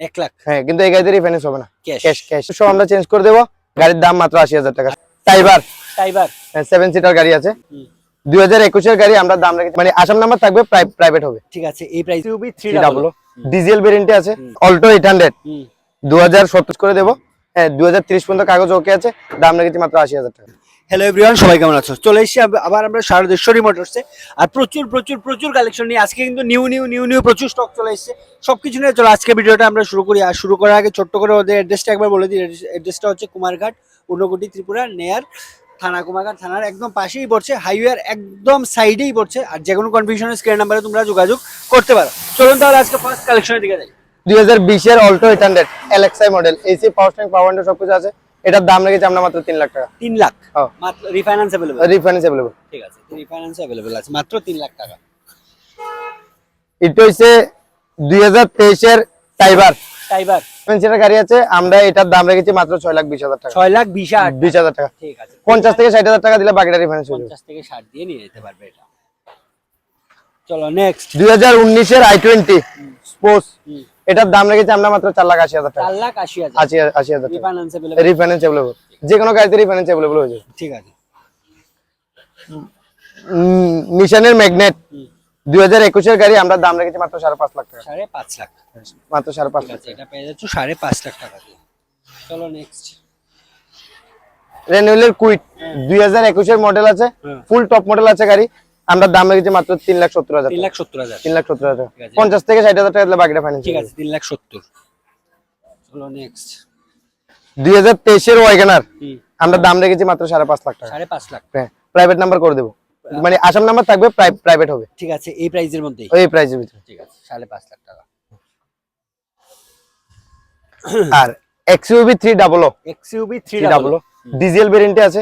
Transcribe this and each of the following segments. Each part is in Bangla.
1 লাখ। হ্যাঁ, কিন্তু এই গাড়িতে রিফাইন্যান্স হবে না, ক্যাশ ক্যাশ সব আমরা চেঞ্জ করে দেবো। গাড়ির দাম মাত্র 80,000 টাকা। টাইবার টাইবার 7 সিটার গাড়ি আছে, 2021 এর গাড়ি। আমরা দাম রেখেছি মানে আসাম নাম্বার থাকবে, প্রাইভেট হবে। ঠিক আছে, এই প্রাইস ইউবি 300 ডিজেল ভেরিয়েন্টে আছে। অল্টো 800 2027 করে দেবো। হ্যাঁ, 2030 পর্যন্ত কাগজ ওকে আছে। দাম রেখেছি মাত্র 80,000 টাকা। হ্যালো এভরিওয়ান, সবাই কেমন আছো? চলে এসেছি আবার আমরা শারদেশ্বরী মোটরসে। আর প্রচুর প্রচুর প্রচুর কালেকশন নিয়ে আজকে কিন্তু নিউ প্রচুর স্টক চলে এসেছে। সবকিছু নিয়ে চলো আজকে ভিডিওটা আমরা শুরু করি। আর শুরু করার আগে ছোট্ট করে ওদের অ্যাড্রেসটা একবার বলে দিই। অ্যাড্রেসটা হচ্ছে কুমারঘাট, ঊনকোটি, ত্রিপুরা, নেয়ার থানা। কুমারঘাট থানার একদম পাশেই পড়ছে, হাইওয়ের একদম সাইডেই পড়ছে। আর যে কোনো কনফিউশনের স্ক্রিন নাম্বারে তোমরা যোগাযোগ করতে পারো। চলুন তাহলে আজকে ফার্স্ট কালেকশনের দিকে যাই। 2020 এর অল্টো 800 LXI মডেল, এসি পাওয়ার স্ট্যান্ড, পাওয়ার উইন্ডো সবকিছু আছে। এটার দাম রেখেছি আমরা মাত্র 3 লাখ টাকা। 3 লাখ মাত্র, রিফাইন্যান্স अवेलेबल। Refinance available. ঠিক আছে, রিফাইন্যান্স अवेलेबल আছে মাত্র 3 লাখ টাকা। এটা হচ্ছে 2023 এর টাইবার টাইবার 7 সিটার গাড়ি আছে। আমরা এটার দাম রেখেছি মাত্র 6,20,000 টাকা। 6,20,000 টাকা। ঠিক আছে, 50 থেকে 60,000 টাকা দিলে বাকিটা রিফাইন্যান্স হয়ে যাবে। 50 থেকে 60 দিয়ে নিয়ে যেতে পারবে এটা। চলো নেক্সট। 2019 এর i20 স্পোর্টস, এটার দাম রেখেছি আমরা মাত্র 4,80,000 টাকা। 4,80,000 80,000 টাকা। Refinance available. রিফাইন্যান্স अवेलेबल, যে কোনো গাড়িতে রিফাইন্যান্স अवेलेबल হয়ে যাবে। ঠিক আছে। নিশানের ম্যাগনেট 2021 এর গাড়ি। আমরা দাম রেখেছি মাত্র 5.5 লাখ টাকা। 5.5 লাখ মাত্র 5.5 লাখ। এটা পেয়ে যাচ্ছ 5.5 লাখ টাকা দিয়ে। চলো নেক্সট। রেনউয়েলের কুইট 2021 এর মডেল আছে, ফুল টপ মডেল আছে গাড়ি। আমরা দাম রেখেছি মাত্র 3,70,000 3,70,000 3,70,000 টাকা। 50 থেকে 60,000 টাকা দিলে বাকিটা ফাইন্যান্স। ঠিক আছে, 3,70,000। চলো নেক্সট। 2023 এর ওয়াগনার আমরা দাম রেখেছি মাত্র 5.5 লাখ টাকা। 5.5 লাখ। হ্যাঁ, প্রাইভেট নাম্বার করে দেবো, মানে আসাম নাম্বার থাকবে, প্রাইভেট হবে। ঠিক আছে, এই প্রাইসের মধ্যেই, ওই প্রাইসের ভিতরে। ঠিক আছে, 5.5 লাখ টাকা। আর XUV 300 XUV 300 ডিজেল ভেরিয়েন্টে আছে।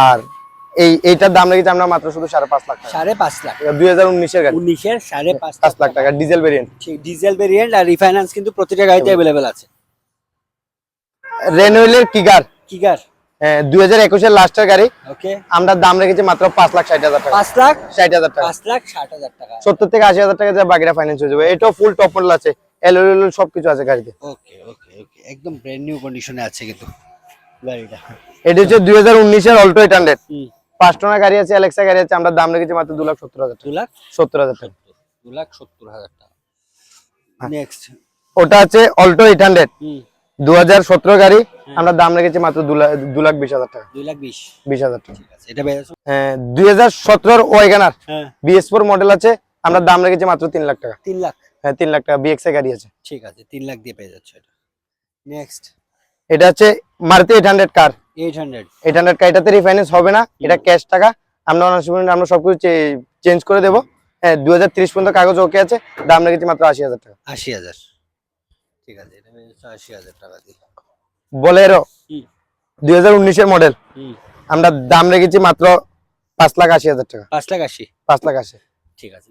আর এইটার দাম রেখেছি আমরা মাত্র শুধু 5.5 লাখ টাকা। 5.5 লাখ 2019 এর গাড়ি। 19 এর 5.5 লাখ টাকা ডিজেল ভেরিয়েন্ট। ঠিক, ডিজেল ভেরিয়েন্ট। আর রিফাইন্যান্স কিন্তু প্রতিটা গাড়িতে अवेलेबल আছে। রেনউয়েলের কিগার কিগার 2021 এর লাস্টের গাড়ি। ওকে, আমরা দাম রেখেছি মাত্র 5,60,000 টাকা। 5,60,000 টাকা। 5,60,000 টাকা। 70 থেকে 80,000 টাকা যা বাকিটা ফাইন্যান্স হয়ে যাবে। এটাও ফুল টপ মডেল আছে, এলওএল সবকিছু আছে গাড়িতে। ওকে ওকে ওকে, একদম ব্র্যান্ড নিউ কন্ডিশনে আছে কিন্তু গাড়িটা। এটা হচ্ছে 2019 এর অল্টো 800 5 টনা গাড়ি আছে, এলএক্সআই গাড়ি আছে। আমরা দাম রেখেছি মাত্র 2,70,000 টাকা। 2,70,000 টাকা। 2,70,000 টাকা। নেক্সট। ওটা আছে অল্টো 800 2017 গাড়ি। আমরা দাম রেখেছি মাত্র 2,20,000 টাকা। 2,20,000 টাকা। ঠিক আছে, এটা পেয়ে যাচ্ছ। 2017 ওয়াগনার হ্যাঁ, BS4 মডেল আছে। আমরা দাম রেখেছি মাত্র 3 লাখ টাকা। 3 লাখ। হ্যাঁ, 3 লাখ টাকা BXI গাড়ি আছে। ঠিক আছে, 3 লাখ দিয়ে পেয়ে যাচ্ছ এটা। নেক্সট। এটা হচ্ছে মারুতি 800 কার। 800 কার, এটাতে রিফাইন্যান্স হবে না, এটা ক্যাশ টাকা। আমরা সবকিছু চেঞ্জ করে দেবো। হ্যাঁ, 2030 পর্যন্ত কাগজ ওকে আছে। দাম রেখেছি মাত্র 80,000 টাকা। 80,000 ঠিক আছে, এটা পেয়ে যাচ্ছ 80,000 টাকা দিয়ে। বোলেরো 2019 এর মডেল। আমরা দাম রেখেছি মাত্র 5,80,000 টাকা। 5,80,000 5,80,000 ঠিক আছে।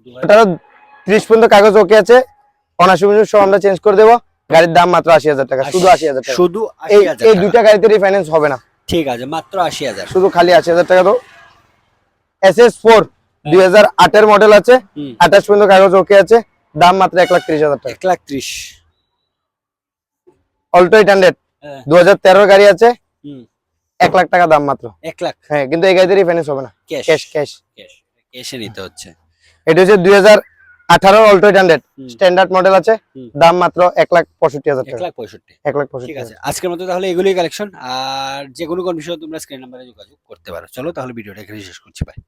30 পর্যন্ত কাগজ ওকে আছে। অনাশি সব আমরা চেঞ্জ করে দেবো। গাড়ির দাম মাত্র 80,000 টাকা, শুধু 80,000 টাকা। শুধু 80,000 এই দুইটা গাড়িতে রিফাইন্যান্স হবে না। ঠিক আছে, মাত্র 80,000, শুধু খালি 80,000 টাকা। তো SS4 2008 এর মডেল আছে, 28 পর্যন্ত কাগজ ওকে আছে। দাম মাত্র 1,30,000 টাকা। 1,30,000 অল্টো 800 2013 গাড়ি আছে, 1 লাখ টাকা দাম মাত্র। 1 লাখ। হ্যাঁ, কিন্তু এই গাড়িতে রিফাইন্যান্স হবে না, ক্যাশে নিতে হচ্ছে। এটা হচ্ছে 2018 অল্টো 800 স্ট্যান্ডার্ড মডেল আছে। দাম মাত্র 1,65,000 টাকা। 1,65,000 1,65,000 ঠিক আছে। আজকের মতো তাহলে এগুলোই কালেকশন। আর যে কোনো কন্ডিশন তোমরা স্ক্রিন নাম্বারে যোগাযোগ করতে পারো। চলো তাহলে ভিডিওটা এখানে শেষ করছি, বাই।